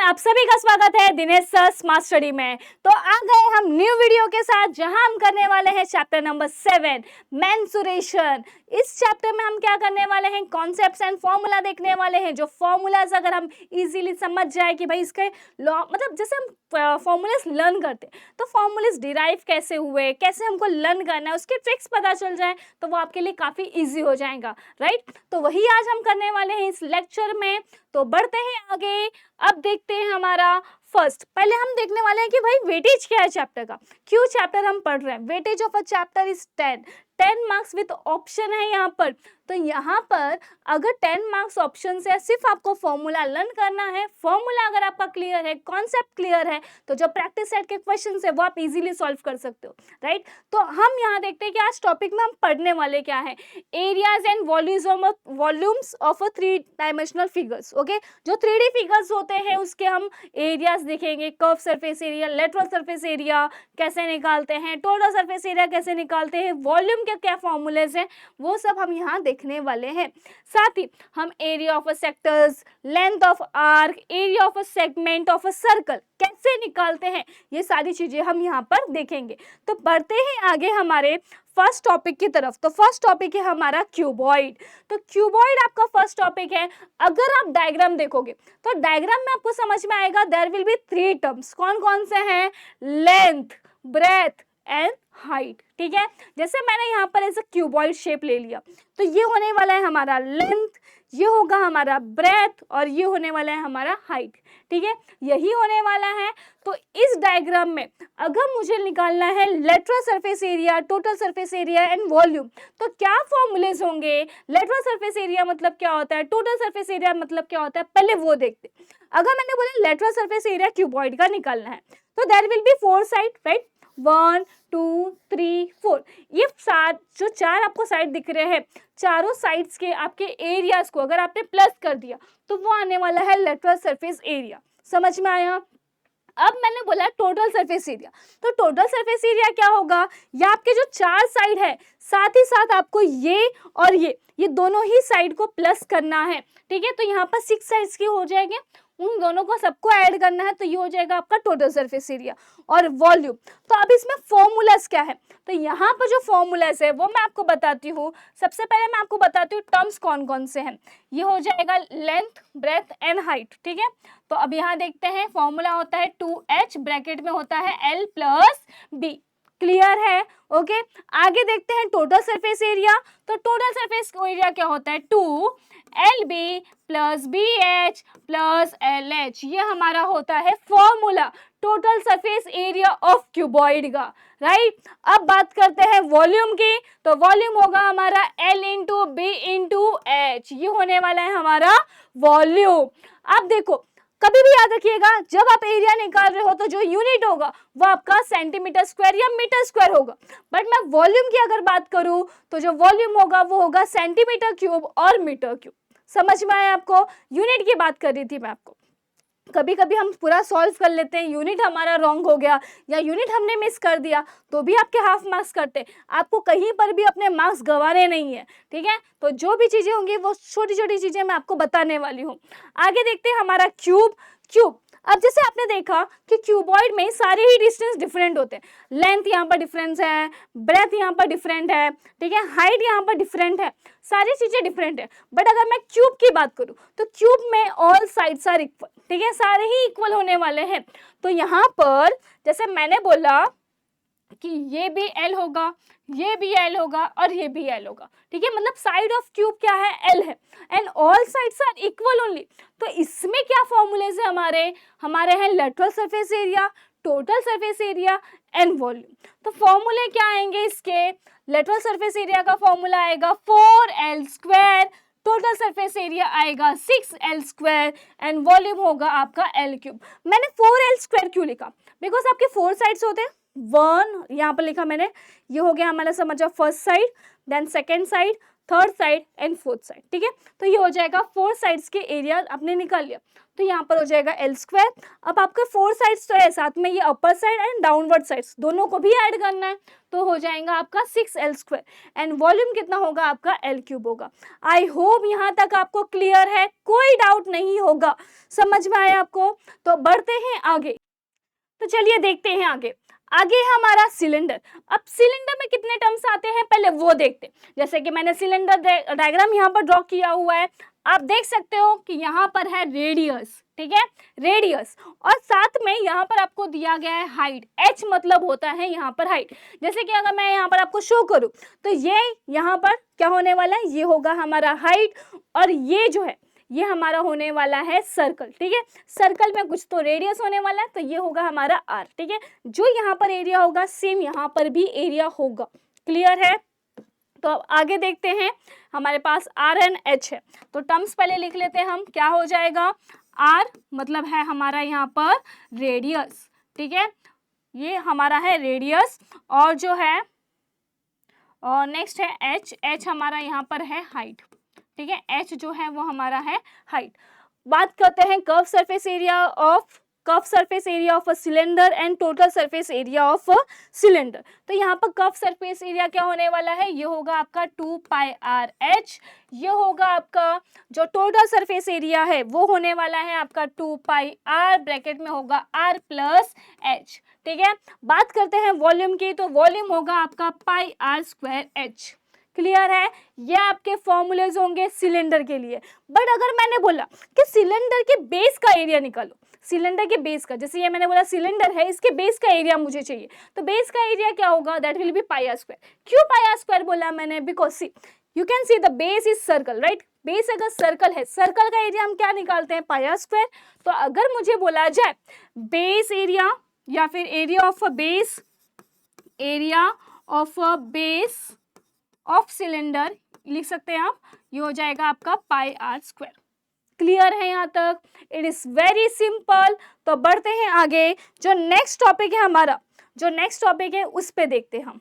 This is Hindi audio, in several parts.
आप सभी का स्वागत है दिनेश सर स्मार्ट स्टडी में। तो आ गए हम न्यू वीडियो के साथ जहां हम करने वाले हैं चैप्टर नंबर 7 मेंसुरेशन। इस चैप्टर में हम क्या करने वाले हैं, कॉन्सेप्ट्स एंड फॉर्मूला देखने वाले हैं। जो फॉर्मूलाज अगर हम इजीली समझ जाए कि भाई इसके लॉ, मतलब जैसे हम फॉर्मूलाज लर्न करते तो फॉर्मूलाज डिराइव कैसे हुए, कैसे हमको लर्न करना है, उसके ट्रिक्स पता चल जाए तो वो आपके लिए काफ़ी ईजी हो जाएगा, राइट। तो वही आज हम करने वाले हैं इस लेक्चर में। तो बढ़ते हैं आगे। अब देखते हैं हमारा फर्स्ट, पहले हम देखने वाले हैं कि भाई वेटेज क्या है चैप्टर का, क्यों चैप्टर हम पढ़ रहे हैं। Weightage of a chapter is 10 marks with option है यहाँ पर। तो यहाँ पर अगर 10 मार्क्स ऑप्शन है, सिर्फ आपको फॉर्मूला लर्न करना है। फॉर्मूला अगर आपका क्लियर है, कॉन्सेप्ट क्लियर है, तो जो प्रैक्टिस सेट के क्वेश्चन है वो आप इजीली सॉल्व कर सकते हो, राइट। तो हम यहाँ देखते हैं कि आज टॉपिक में हम पढ़ने वाले क्या है, areas and volumes of a 3 dimensional figures. Okay, जो 3D फिगर्स होते हैं उसके हम एरियाज देखेंगे, curve surface area, lateral surface area कैसे निकालते हैं, टोटल सरफेस एरिया कैसे निकालते हैं, वॉल्यूम के क्या फॉर्मूलेज हैं, वो सब हम यहाँ देखने वाले हैं। साथ ही हम area of a sectors, length of arc, area of a segment of a circle कैसे निकालते हैं, ये सारी चीजें हम यहाँ पर देखेंगे। तो बढ़ते हैं आगे हमारे फर्स्ट टॉपिक की तरफ। तो फर्स्ट टॉपिक है हमारा क्यूबॉइड। तो क्यूबॉइड आपका फर्स्ट टॉपिक है। अगर आप डायग्राम देखोगे तो डायग्राम में आपको समझ में आएगा देयर विल बी 3 टर्म्स। कौन कौन से हैं, लेंथ, ब्रेथ एंड हाइट, ठीक है। जैसे मैंने यहाँ पर ऐसे क्यूबॉइड शेप ले लिया तो ये होने वाला है हमारा लेंथ, ये होगा हमारा ब्रेथ और ये होने वाला है हमारा हाइट, ठीक है, यही होने वाला है। तो इस डायग्राम में अगर मुझे निकालना है lateral surface area, total surface area and volume, तो क्या फॉर्मूलेज होंगे। लेटरल सरफेस एरिया मतलब क्या होता है, टोटल सरफेस एरिया मतलब क्या होता है, पहले वो देखते। अगर मैंने बोला लेटरल सरफेस एरिया क्यूबॉइड का निकालना है तो there will be 4 side, right, 1 2 3 4। ये जो 4 आपको साइड दिख रहे हैं, चारों साइड्स के आपके एरियाज को अगर आपने प्लस कर दिया तो वो आने वाला है लेटरल सरफेस एरिया। समझ में आया। अब मैंने बोला टोटल सरफेस एरिया, तो टोटल सरफेस एरिया क्या होगा, ये आपके जो 4 साइड है, साथ ही साथ आपको ये और ये दोनों ही साइड को प्लस करना है, ठीक है। तो यहाँ पर 6 साइड्स के हो जाएंगे, उन दोनों को सबको ऐड करना है, तो ये हो जाएगा आपका टोटल सरफेस एरिया और वॉल्यूम। तो अब इसमें फॉर्मूलाज क्या है, तो यहाँ पर जो फॉर्मूलाज है वो मैं आपको बताती हूँ। सबसे पहले मैं आपको बताती हूँ टर्म्स कौन कौन से हैं। ये हो जाएगा लेंथ, ब्रेथ एंड हाइट, ठीक है। तो अब यहाँ देखते हैं फॉर्मूला होता है 2h, ब्रैकेट में होता है L प्लस B, क्लियर है। ओके, आगे देखते हैं टोटल सरफेस एरिया। तो टोटल सरफेस एरिया क्या होता है, 2LB plus BH plus LH, ये हमारा होता है formula total surface area of cuboid का, राइट। अब बात करते हैं वॉल्यूम की। तो वॉल्यूम होगा हमारा L into B into H, ये होने वाला है हमारा वॉल्यूम। अब देखो, कभी भी याद रखिएगा जब आप एरिया निकाल रहे हो तो जो यूनिट होगा वो आपका सेंटीमीटर स्क्वायर या मीटर स्क्वायर होगा। बट मैं वॉल्यूम की अगर बात करूं तो जो वॉल्यूम होगा वो होगा सेंटीमीटर क्यूब और मीटर क्यूब। समझ में आया आपको। यूनिट की बात कर रही थी मैं आपको। कभी कभी हम पूरा सॉल्व कर लेते हैं, यूनिट हमारा रॉन्ग हो गया या यूनिट हमने मिस कर दिया तो भी आपके हाफ मार्क्स कटते। आपको कहीं पर भी अपने मार्क्स गंवाने नहीं है, ठीक है। तो जो भी चीज़ें होंगी वो छोटी छोटी चीज़ें मैं आपको बताने वाली हूँ। आगे देखते हैं हमारा क्यूब। अब जैसे आपने देखा कि क्यूबॉइड में सारे ही डिस्टेंस डिफरेंट होते हैं। लेंथ यहाँ पर डिफरेंस है, ब्रेथ यहाँ पर डिफरेंट है, ठीक है, हाइट यहाँ पर डिफरेंट है, सारी चीज़ें डिफरेंट है। बट अगर मैं क्यूब की बात करूँ तो क्यूब में ऑल साइड्स आर इक्वल, ठीक है, सारे ही इक्वल होने वाले हैं। तो यहाँ पर जैसे मैंने बोला कि ये भी L होगा, ये भी L होगा और ये भी L होगा, ठीक है, मतलब साइड ऑफ क्यूब क्या है, L है, and all sides are equal only. तो इसमें क्या फॉर्मूलेज है हमारे हैं lateral surface area, total surface area and volume. तो फॉर्मूले क्या आएंगे इसके, लेटरल सरफेस एरिया का फॉर्मूला आएगा 4L square, total surface area आएगा 6L स्क्वायर एंड वॉल्यूम होगा आपका L क्यूब। मैंने 4L स्क्वायर क्यों लिखा, बिकॉज आपके 4 साइड्स होते हैं, 1 यहाँ पर लिखा मैंने, ये हो गया हमारा समझा first side, then second side, third side and fourth side, ठीक है। तो ये हो जाएगा 4 साइड्स के एरिया आपने निकाल लिया, तो यहाँ पर हो जाएगा L स्क्वायर। अब आपके 4 साइड्स तो है, साथ में ये upper side and downward sides दोनों को भी ऐड करना है, तो हो जाएगा आपका 6L स्क्वायर एंड वॉल्यूम कितना होगा आपका L क्यूब होगा। आई होप यहाँ तक आपको क्लियर है, कोई डाउट नहीं होगा, समझ में आया आपको। तो बढ़ते हैं आगे, तो चलिए देखते हैं आगे। आगे है हमारा सिलेंडर। अब सिलेंडर में कितने टर्म्स आते हैं पहले वो देखते हैं। जैसे कि मैंने सिलेंडर डायग्राम यहाँ पर ड्रॉ किया हुआ है, आप देख सकते हो कि यहाँ पर है रेडियस, ठीक है, रेडियस, और साथ में यहाँ पर आपको दिया गया है हाइट। h मतलब होता है यहाँ पर हाइट। जैसे कि अगर मैं यहाँ पर आपको शो करूँ तो ये यहाँ पर क्या होने वाला है, ये होगा हमारा हाइट, और ये जो है ये हमारा होने वाला है सर्कल, ठीक है। सर्कल में कुछ तो रेडियस होने वाला है, तो ये होगा हमारा r, ठीक है। जो यहाँ पर एरिया होगा सेम यहाँ पर भी एरिया होगा, क्लियर है। तो अब आगे देखते हैं, हमारे पास r एंड h है, तो टर्म्स पहले लिख लेते हैं हम। क्या हो जाएगा, r मतलब है हमारा यहाँ पर रेडियस, ठीक है, ये हमारा है रेडियस, और जो है और नेक्स्ट है h हमारा यहाँ पर है हाइट, ठीक है, h जो है वो हमारा है हाइट। बात करते हैं curve surface area of a cylinder and total surface area of a cylinder. तो यहाँ पर कर्व सरफेस एरिया क्या होने वाला है, ये होगा आपका 2 पाई आर एच। ये होगा आपका जो टोटल सरफेस एरिया है वो होने वाला है आपका 2 पाई आर, ब्रैकेट में होगा आर प्लस एच, ठीक है। बात करते हैं वॉल्यूम की, तो वॉल्यूम होगा आपका पाई आर स्क्वायर एच, क्लियर है। ये आपके फॉर्मूलेज होंगे सिलेंडर के लिए। बट अगर मैंने बोला कि सिलेंडर के बेस का एरिया निकालो, सिलेंडर के बेस का, जैसे ये मैंने बोला सिलेंडर है, इसके बेस का एरिया मुझे चाहिए, तो बेस का एरिया क्या होगा, that will be pi R square. क्यों पाई आर स्क्वायर बोला मैंने, because see you can see the base is circle, right. Base अगर सर्कल है, सर्कल का एरिया हम क्या निकालते हैं, पाई आर स्क्वायर। तो अगर मुझे बोला जाए बेस एरिया या फिर area of a base, area of a base of cylinder लिख सकते हैं आप, ये हो जाएगा आपका पाई आर स्क्वायर। क्लियर है यहाँ तक, इट इज वेरी सिंपल। तो बढ़ते हैं आगे, जो नेक्स्ट टॉपिक है हमारा, जो नेक्स्ट टॉपिक है उस पे देखते हैं हम।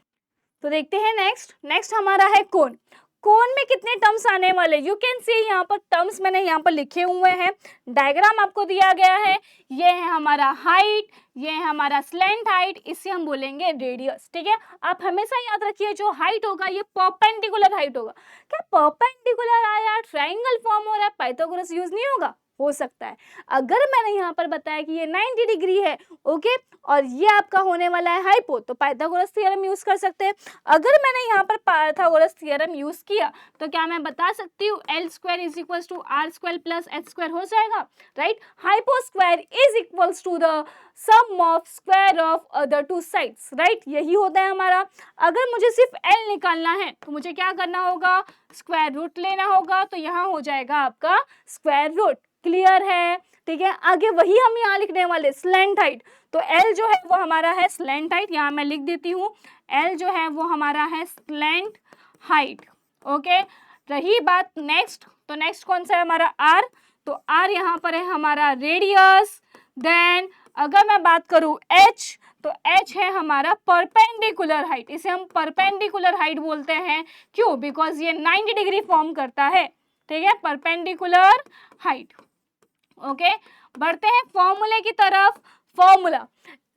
तो देखते हैं नेक्स्ट हमारा है कोन। कोन में कितने टर्म्स आने वाले, यू कैन सी यहाँ पर टर्म्स मैंने यहाँ पर लिखे हुए हैं, डायग्राम आपको दिया गया है। ये है हमारा हाइट, ये है हमारा स्लैंट हाइट, इसे हम बोलेंगे रेडियस, ठीक है। आप हमेशा याद रखिए जो हाइट होगा ये परपेंडिकुलर हाइट होगा। क्या परपेंडिकुलर आया, ट्राइंगल फॉर्म हो रहा है, पाइथागोरस यूज नहीं होगा, हो सकता है। अगर मैंने यहाँ पर बताया कि ये 90 डिग्री है, ओके, और ये आपका होने वाला है हाइपो, तो पाइथागोरस थ्योरम यूज कर सकते हैं। अगर मैंने यहाँ पर पाइथागोरस थ्योरम यूज किया तो क्या मैं बता सकती हूँ L square is equals to R square plus H square हो जाएगा, right. Hypo square is equals to the sum of square of other two sides, right. यही होता है हमारा। अगर मुझे सिर्फ एल निकालना है तो मुझे क्या करना होगा, स्क्वायर रूट लेना होगा, तो यहाँ हो जाएगा आपका स्क्वायर रूट, क्लियर है, ठीक है। आगे वही हम यहाँ लिखने वाले स्लैंट हाइट, तो L जो है वो हमारा है स्लैंट हाइट, यहाँ मैं लिख देती हूँ L जो है वो हमारा है स्लैंट हाइट, ओके। रही बात नेक्स्ट, तो नेक्स्ट कौन सा है हमारा R, तो R यहाँ पर है हमारा रेडियस। देन अगर मैं बात करूँ H, तो H है हमारा परपेंडिकुलर हाइट, इसे हम परपेंडिकुलर हाइट बोलते हैं, क्यों, बिकॉज ये 90 डिग्री फॉर्म करता है, ठीक है, परपेंडिकुलर हाइट, ओके। बढ़ते हैं फॉर्मूले की तरफ। फॉर्मूला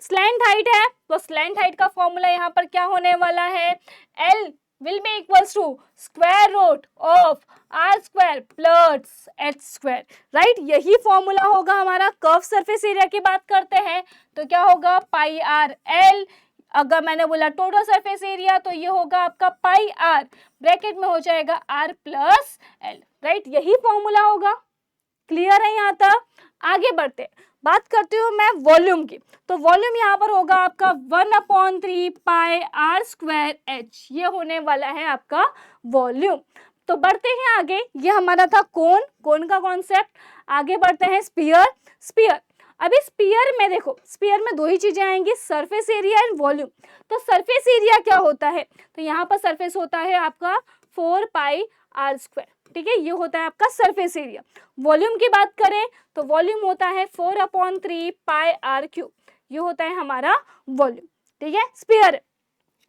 स्लैंट हाइट है, तो स्लैंट हाइट का फॉर्मूला यहाँ पर क्या होने वाला है, L will be equals to square root of R square plus H square, right. यही फॉर्मूला होगा हमारा। कर्व सरफेस एरिया की बात करते हैं तो क्या होगा, पाई आर एल। अगर मैंने बोला टोटल सरफेस एरिया तो ये होगा आपका पाई आर, ब्रैकेट में हो जाएगा आर प्लस एल, राइट। यही फॉर्मूला होगा, क्लियर है यहाँ तक। आगे बढ़ते बात करती हूँ मैं वॉल्यूम की, तो वॉल्यूम यहाँ पर होगा आपका 1/3 पाई आर स्क्वायर एच, ये होने वाला है आपका वॉल्यूम। तो बढ़ते हैं आगे, ये हमारा था कोन का कॉन्सेप्ट। आगे बढ़ते हैं स्पीयर। अभी स्पीयर में देखो, स्पीयर में दो ही चीजें आएंगी, सरफेस एरिया एंड वॉल्यूम। तो सरफेस एरिया क्या होता है, तो यहाँ पर सरफेस होता है आपका 4 पाई आर स्क्वायर, ठीक है, ये होता है आपका सरफेस एरिया। वॉल्यूम की बात करें तो वॉल्यूम होता है 4/3 पाई आर क्यूब, ये होता है हमारा वॉल्यूम, ठीक है। स्फीयर,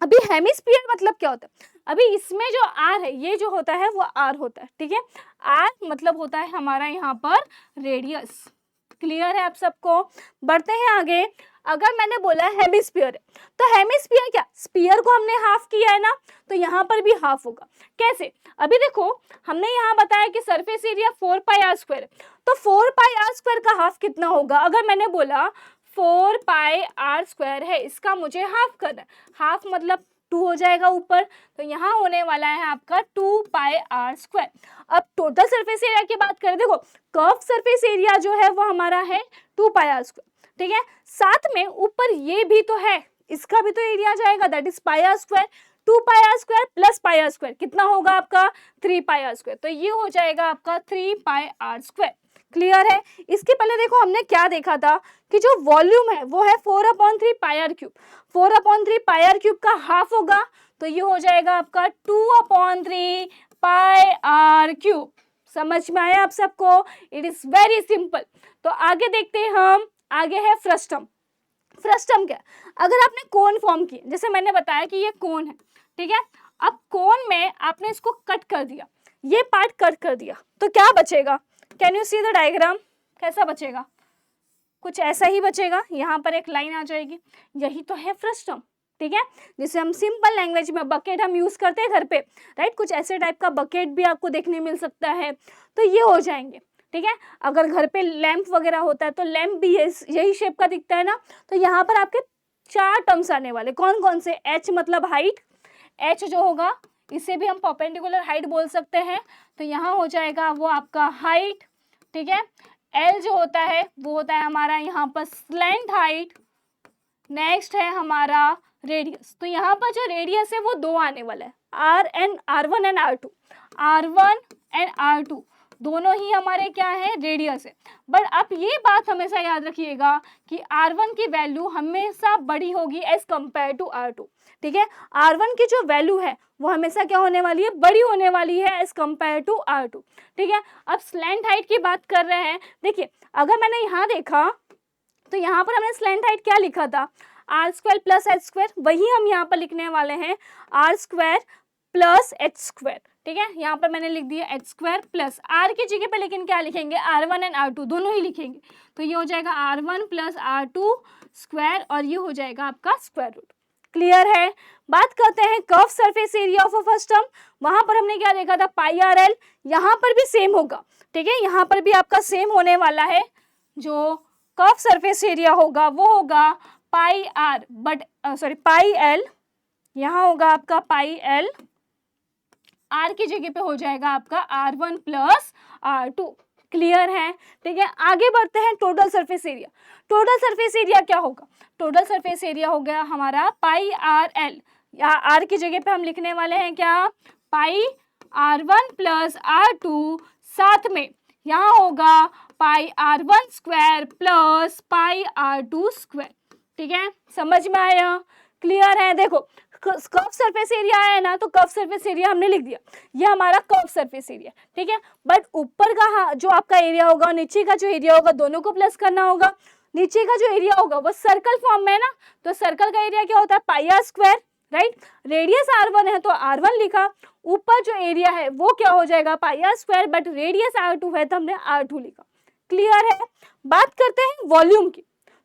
अभी हेमिस्फीयर मतलब क्या होता है, अभी इसमें जो आर है, ये जो होता है वो आर होता है, ठीक है। आर मतलब होता है हमारा यहाँ पर रेडियस। क्लियर है आप सबको? बढ़ते हैं आगे। अगर मैंने बोला हेमिस्फीयर है, तो हेमिस्फीयर क्या, स्फीयर को हमने हाफ किया है ना, तो यहाँ पर भी हाफ होगा। कैसे? अभी देखो, हमने यहाँ बताया कि surface area 4 pi R square है, तो 4 पाई आर स्क्वायर का हाफ कितना होगा? अगर मैंने बोला 4 पाई आर स्क्वायर है, इसका मुझे हाफ करना है, हाफ मतलब 2 हो जाएगा ऊपर, तो यहाँ होने वाला है आपका 2 पाई आर स्क्वायर। अब टोटल सरफेस एरिया की बात करें, देखो कर्व सरफेस एरिया जो है वो हमारा है 2 पाई आर स्क्वायर, ठीक है। साथ में ऊपर ये भी तो है, इसका भी तो एरिया जाएगा, that is pi R square. 2 pi R square plus pi R square कितना होगा आपका? 3 पाई आर स्क्वायर, तो ये हो जाएगा आपका 3 पाई आर स्क्वायर। क्लियर है? इसके पहले देखो हमने क्या देखा था कि जो वॉल्यूम है वो है 4/3 pi R cube. 4/3 pi R cube का हाफ होगा, तो ये हो जाएगा आपका 2/3 पाई आर क्यूब। समझ में आया आप सबको? It is very simple. तो आगे देखते हैं हम, आगे है फ्रस्टम। फ्रस्टम क्या? अगर आपने कोन फॉर्म की, जैसे मैंने बताया कि ये कोन है, ठीक है। अब कोन में आपने इसको कट कर दिया, ये पार्ट कट कर दिया, तो क्या बचेगा? Can you see the diagram? कैसा बचेगा? कुछ ऐसा ही बचेगा, यहाँ पर एक लाइन आ जाएगी, यही तो है फ्रस्टम, ठीक है। जिसे हम सिंपल लैंग्वेज में बकेट हम यूज करते हैं घर पे, राइट। कुछ ऐसे टाइप का बकेट भी आपको देखने मिल सकता है, तो ये हो जाएंगे, ठीक है। अगर घर पे लैंप वगैरह होता है तो लैंप भी यही शेप का दिखता है ना, तो यहाँ पर आपके 4 टर्म्स आने वाले। कौन कौन से? एच मतलब हाइट, एच जो होगा इसे भी हम परपेंडिकुलर हाइट बोल सकते हैं, तो यहाँ हो जाएगा वो आपका हाइट, ठीक है। एल जो होता है वो होता है हमारा यहाँ पर स्लैंट हाइट। नेक्स्ट है हमारा रेडियस, तो यहाँ पर जो रेडियस है वो 2 आने वाला है, R1 and R2। R1 and R2 दोनों ही हमारे क्या है? रेडियस है। बट आप ये बात हमेशा याद रखिएगा कि R1 की वैल्यू हमेशा बड़ी होगी एज कंपेयर टू R2, ठीक है। R1 की जो वैल्यू है वो हमेशा क्या होने वाली है? बड़ी होने वाली है एज कंपेयर टू R2, ठीक है। अब स्लैंट हाइट की बात कर रहे हैं, देखिए अगर मैंने यहाँ देखा तो यहाँ पर हमने स्लैंट हाइट क्या लिखा था? R square plus H square, वही हम यहाँ पर लिखने वाले हैं R square plus H square, ठीक है। यहाँ पर मैंने लिख दिया एच स्क्वायर प्लस आर की जगह पे, लेकिन क्या लिखेंगे? R1 एंड R2 दोनों ही लिखेंगे, तो ये हो जाएगा R1 प्लस R2 स्क्वायर, और ये हो जाएगा आपका स्क्वायर रूट। क्लियर है? बात करते हैं curve surface area of a frustum. वहां पर हमने क्या देखा था? पाई आर एल। यहाँ पर भी सेम होगा, ठीक है। यहाँ पर भी आपका सेम होने वाला है, जो कर्व सरफेस एरिया होगा वो होगा pi R, but sorry pi L, यहाँ होगा आपका पाई एल, आर की जगह पे हो जाएगा आपका R1 प्लस R2। क्लियर है? ठीक है। आगे बढ़ते हैं total surface area. Total surface area क्या होगा? टोटल सरफेस एरिया हो गया हमारा पाई आर एल, या आर की जगह पे हम लिखने वाले हैं क्या? पाई R1 प्लस R2, साथ में यहाँ होगा पाई R1 स्क्वायर प्लस पाई R2 स्क्वायर, ठीक है। समझ में आया? क्लियर है? देखो कर्व सरफेस एरिया है ना, तो कर्व सरफेस एरिया हमने लिख दिया, ये हमारा कर्व सरफेस एरिया, ठीक है। बट ऊपर का जो आपका एरिया होगा और नीचे का जो एरिया होगा, दोनों को प्लस करना होगा। नीचे का जो एरिया होगा वो सर्कल फॉर्म में है ना, तो सर्कल का एरिया क्या होता है? Pi R square, right. Radius R1 है तो R1 लिखा, ऊपर जो एरिया है वो क्या हो जाएगा? Pi R square, but radius R2 है तो हमने R2 लिखा। क्लियर है? बात करते हैं वॉल्यूम की।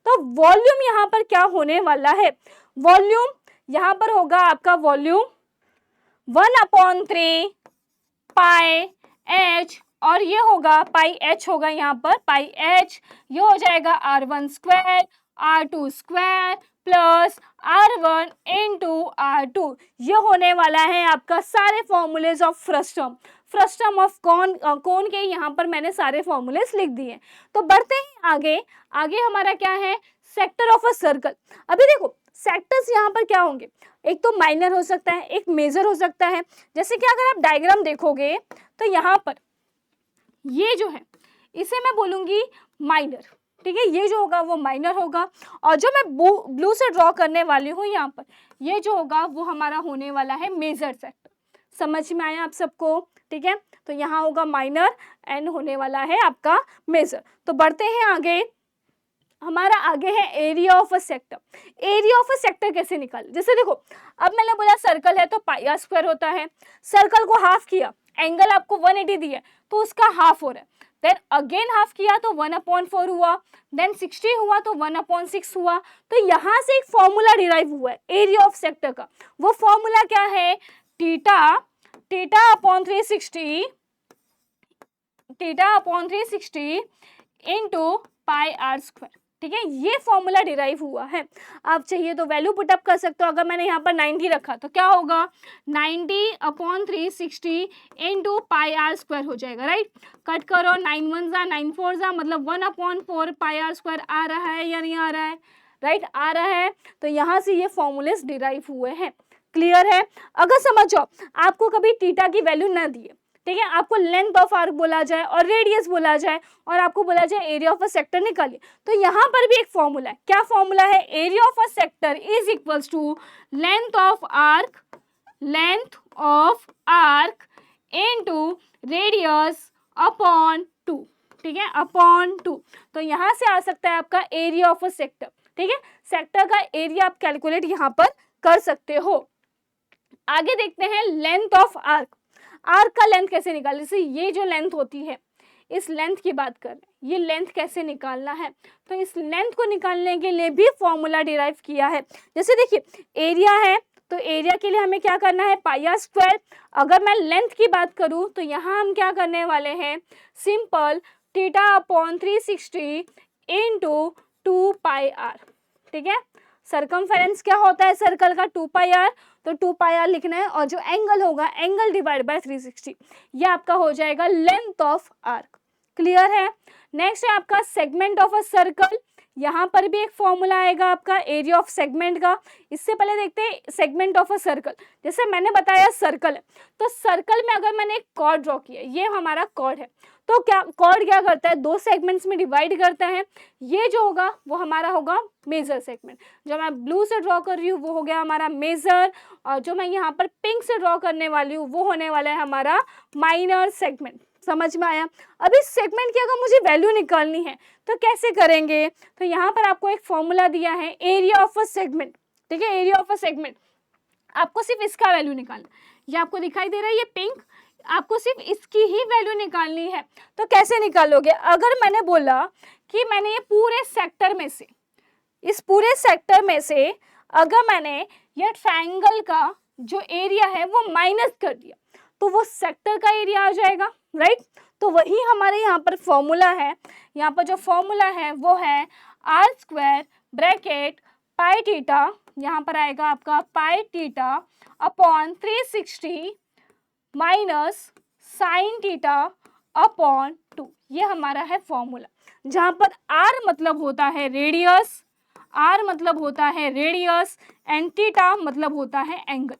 तो वॉल्यूम यहाँ पर क्या होने वाला है? वॉल्यूम यहाँ पर होगा आपका वॉल्यूम 1/3 पाई एच, और ये होगा पाई एच होगा यहाँ पर पाई एच, ये हो जाएगा R1 square R2 square plus R1 into R2। ये होने वाला है आपका सारे formulas of frustum. Frustum of कौन के यहाँ पर मैंने सारे फॉर्मूलेज लिख दिए। तो बढ़ते हैं आगे। आगे हमारा क्या है? Sector of a circle. अभी देखो सेक्टर्स यहाँ पर क्या होंगे? एक तो माइनर हो सकता है, एक मेजर हो सकता है। जैसे कि अगर आप डायग्राम देखोगे तो यहाँ पर ये जो है इसे मैं बोलूँगी माइनर, ठीक है। ये जो होगा वो माइनर होगा, और जो मैं ब्लू से ड्रॉ करने वाली हूँ यहाँ पर, ये जो होगा वो हमारा होने वाला है मेजर सेक्टर। समझ में आया आप सबको? ठीक है। तो यहाँ होगा माइनर एंड होने वाला है आपका मेजर। तो बढ़ते हैं आगे। हमारा आगे है area of a sector. Area of a sector कैसे निकाल, जैसे देखो अब मैंने बोला सर्कल है तो पाई आर स्क्वायर होता है, सर्कल को हाफ किया, एंगल आपको 180 दिया तो उसका हाफ हो रहा है, देन अगेन हाफ किया तो 1/4 हुआ, देन 60 हुआ तो 1/6 हुआ। तो यहाँ से एक फॉर्मूला डिराइव हुआ है एरिया ऑफ सेक्टर का, वो फॉर्मूला क्या है, theta upon 360 into pi R square. ठीक है, ये फॉर्मूला डिराइव हुआ है। आप चाहिए तो वैल्यू पुटअप कर सकते हो, अगर मैंने यहाँ पर 90 रखा तो क्या होगा, 90/360 इंटू पाई आर स्क्वायर हो जाएगा, राइट। कट करो, 9 1 जा 9 4 जा, मतलब 1/4 पाई आर स्क्वायर आ रहा है या नहीं आ रहा है, राइट, आ रहा है। तो यहाँ से ये फॉर्मूलेस डिराइव हुए हैं। क्लियर है। अगर समझो आपको कभी थीटा की वैल्यू ना दिए, ठीक है, आपको लेंथ ऑफ आर्क बोला जाए और रेडियस बोला जाए और आपको बोला जाए एरिया ऑफ अ सेक्टर निकालिए, तो यहाँ पर भी एक फॉर्मूला है। क्या फॉर्मूला है, area of a sector is equals to length of arc into radius upon 2। ठीक है, अपॉन 2। तो यहाँ से आ सकता है आपका एरिया ऑफ अ सेक्टर। ठीक है, सेक्टर का एरिया आप कैलकुलेट यहाँ पर कर सकते हो। आगे देखते हैं लेंथ ऑफ आर्क। आर्क का लेंथ कैसे निकाल, जैसे ये जो लेंथ होती है, इस लेंथ की बात कर रहे हैं, ये लेंथ कैसे निकालना है, तो इस लेंथ को निकालने के लिए भी फॉर्मूला डिराइव किया है। जैसे देखिए एरिया है तो एरिया के लिए हमें क्या करना है, पाई आर स्क्वायर। अगर मैं लेंथ की बात करूं तो यहाँ हम क्या करने वाले हैं, सिंपल θ/360 इंटू 2 पाई आर। ठीक है, सरकमफेरेंस क्या होता है सर्कल का, 2 पाई आर, तो 2 पाई आर लिखना है और जो एंगल होगा एंगल डिवाइड बाय 360, ये आपका हो जाएगा लेंथ ऑफ आर्क। क्लियर है। नेक्स्ट है आपका सेगमेंट ऑफ अ सर्कल। यहाँ पर भी एक फॉर्मूला आएगा आपका एरिया ऑफ सेगमेंट का। इससे पहले देखते हैं सेगमेंट ऑफ अ सर्कल। जैसे मैंने बताया सर्कल है, तो सर्कल में अगर मैंने एक कॉर्ड ड्रॉ किया, ये हमारा कॉर्ड है, तो क्या कॉर्ड क्या करता है, 2 सेगमेंट्स में डिवाइड करता है। ये जो होगा वो हमारा होगा मेजर सेगमेंट, जो मैं ब्लू से ड्रॉ कर रही हूँ वो हो गया हमारा मेजर, और जो मैं यहाँ पर पिंक से ड्रॉ करने वाली हूँ वो होने वाला है हमारा माइनर सेगमेंट। समझ में आया। अब इस सेगमेंट की अगर मुझे वैल्यू निकालनी है तो कैसे करेंगे, तो यहाँ पर आपको एक फॉर्मूला दिया है एरिया ऑफ अ सेगमेंट। ठीक है, एरिया ऑफ अ सेगमेंट, आपको सिर्फ इसका वैल्यू निकालना, ये आपको दिखाई दे रहा है ये पिंक, आपको सिर्फ इसकी ही वैल्यू निकालनी है। तो कैसे निकालोगे, अगर मैंने बोला कि मैंने ये पूरे सेक्टर में से, इस पूरे सेक्टर में से अगर मैंने ये ट्रायंगल का जो एरिया है वो माइनस कर दिया, तो वो सेक्टर का एरिया आ जाएगा, राइट। तो वही हमारे यहाँ पर फॉर्मूला है। यहाँ पर जो फॉर्मूला है वो है R square bracket pi theta, यहाँ पर आएगा आपका pi theta upon 360 minus sine theta upon 2। ये हमारा है फॉर्मूला, जहाँ पर आर मतलब होता है रेडियस, आर मतलब होता है रेडियस एंड थीटा मतलब होता है एंगल।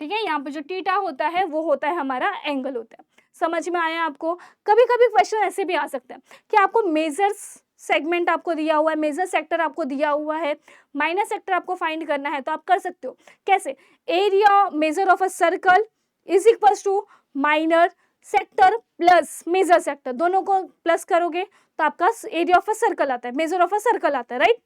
ठीक है, यहाँ पर जो थीटा होता है वो होता है हमारा एंगल होता है। समझ में आया आपको। कभी कभी क्वेश्चन ऐसे भी आ सकता है कि आपको मेजर सेगमेंट आपको दिया हुआ है, मेजर सेक्टर आपको दिया हुआ है, माइनर सेक्टर आपको फाइंड करना है, तो आप कर सकते हो कैसे, area major of a circle is equals to minor sector plus major sector, दोनों को प्लस करोगे तो आपका एरिया ऑफ अ सर्कल आता है, मेजर ऑफ अ सर्कल आता है, राइट।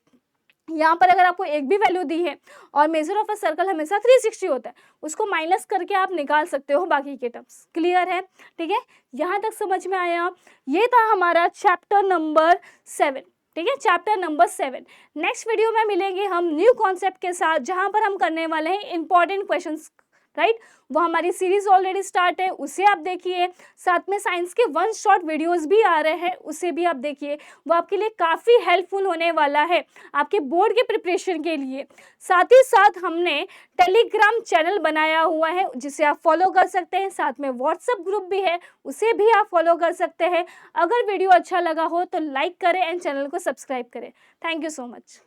यहाँ पर अगर आपको एक भी वैल्यू दी है और मेजर ऑफ अ सर्कल हमेशा 360 होता है, उसको माइनस करके आप निकाल सकते हो बाकी के टर्म्स। क्लियर है, ठीक है, यहाँ तक समझ में आया। ये था हमारा चैप्टर नंबर 7। ठीक है, चैप्टर नंबर 7। नेक्स्ट वीडियो में मिलेंगे हम न्यू कॉन्सेप्ट के साथ, जहाँ पर हम करने वाले हैं इंपॉर्टेंट क्वेश्चंस, राइट। वो हमारी सीरीज ऑलरेडी स्टार्ट है, उसे आप देखिए। साथ में साइंस के 1 शॉट वीडियोस भी आ रहे हैं, उसे भी आप देखिए। वो आपके लिए काफ़ी हेल्पफुल होने वाला है आपके बोर्ड के प्रिपरेशन के लिए। साथ ही साथ हमने टेलीग्राम चैनल बनाया हुआ है, जिसे आप फॉलो कर सकते हैं। साथ में व्हाट्सएप ग्रुप भी है, उसे भी आप फॉलो कर सकते हैं। अगर वीडियो अच्छा लगा हो तो लाइक करें एंड चैनल को सब्सक्राइब करें। Thank you so much.